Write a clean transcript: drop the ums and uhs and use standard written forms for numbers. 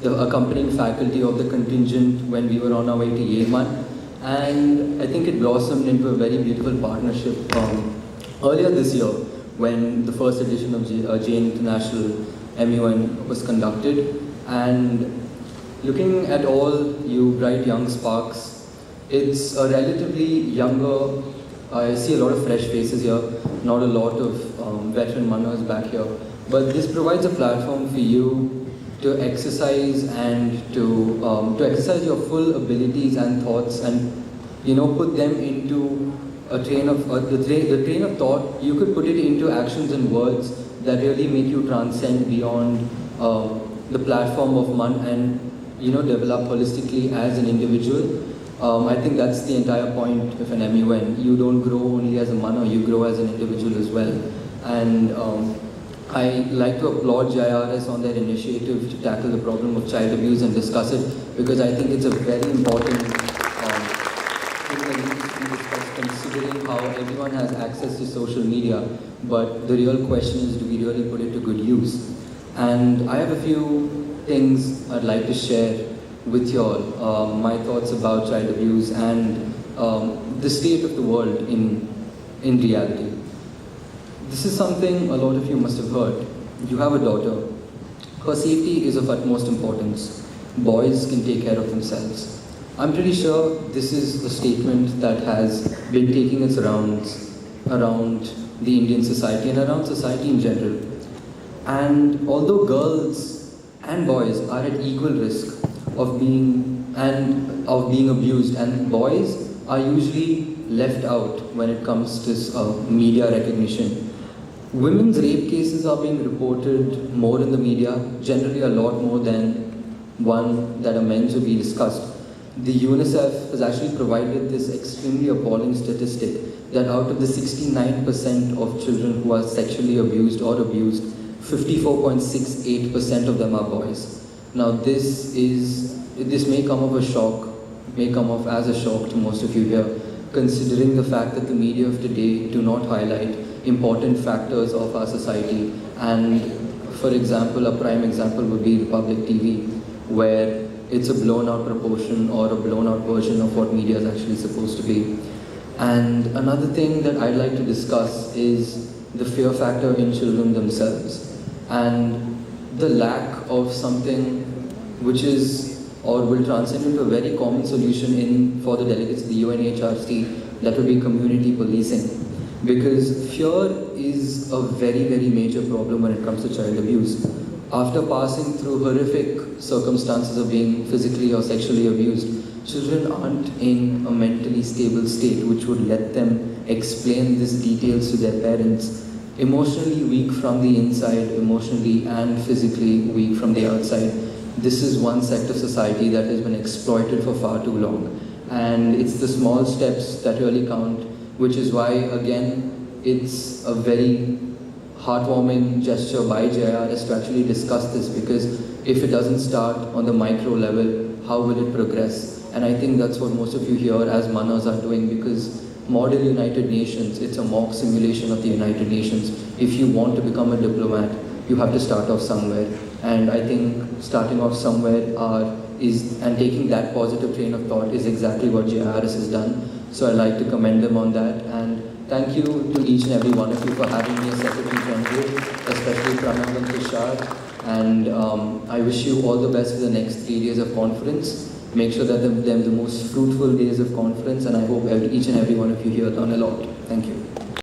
the accompanying faculty of the contingent when we were on our way to JIRSMUN. And I think it blossomed into a very beautiful partnership earlier this year when the first edition of Jain International MUN was conducted. And looking at all you bright young sparks, it's a relatively younger, I see a lot of fresh faces here, not a lot of veteran MUNers back here, but this provides a platform for you to exercise and to exercise your full abilities and thoughts, and put them into a train of the train of thought. You could put it into actions and words that really make you transcend beyond the platform of MUN and develop holistically as an individual. I think that's the entire point of an MUN. You don't grow only as a MUNer, you grow as an individual as well. And I like to applaud JIRS on their initiative to tackle the problem of child abuse and discuss it, because I think it's a very important thing that needs to be discussed, considering how everyone has access to social media. But the real question is, do we really put it to good use? And I have a few things I'd like to share with you all, my thoughts about child abuse and the state of the world in reality. This is something a lot of you must have heard. You have a daughter. Her safety is of utmost importance. Boys can take care of themselves. I'm pretty sure this is a statement that has been taking its rounds around the Indian society and around society in general. And although girls and boys are at equal risk of being abused, and boys are usually left out when it comes to media recognition. Women's rape cases are being reported more in the media, generally a lot more than one that a men's would be discussed. The UNICEF has actually provided this extremely appalling statistic that out of the 69% of children who are sexually abused or abused, 54.68% of them are boys. Now this may come off as a shock to most of you here, considering the fact that the media of today do not highlight important factors of our society. And for example, a prime example would be Republic TV, where it's a blown out proportion or a blown out version of what media is actually supposed to be. And another thing that I'd like to discuss is the fear factor in children themselves, and the lack of something which is or will transcend into a very common solution for the delegates of the UNHRC, that would be community policing. Because fear is a very, very major problem when it comes to child abuse. After passing through horrific circumstances of being physically or sexually abused, children aren't in a mentally stable state which would let them explain these details to their parents. Emotionally weak from the inside, emotionally and physically weak from the outside. This is one sect of society that has been exploited for far too long. And it's the small steps that really count, which is why, again, it's a very heartwarming gesture by JIRS to actually discuss this, because if it doesn't start on the micro level, how will it progress? And I think that's what most of you here as MUNers are doing, because Model United Nations, it's a mock simulation of the United Nations. If you want to become a diplomat, you have to start off somewhere. And I think starting off somewhere and taking that positive train of thought is exactly what JIRS has done. So I'd like to commend them on that. And thank you to each and every one of you for having me as Secretary General, especially Pranam and Tushar. And I wish you all the best for the next 3 days of conference. Make sure that they're the most fruitful days of conference, and I hope each and every one of you here learn a lot. Thank you.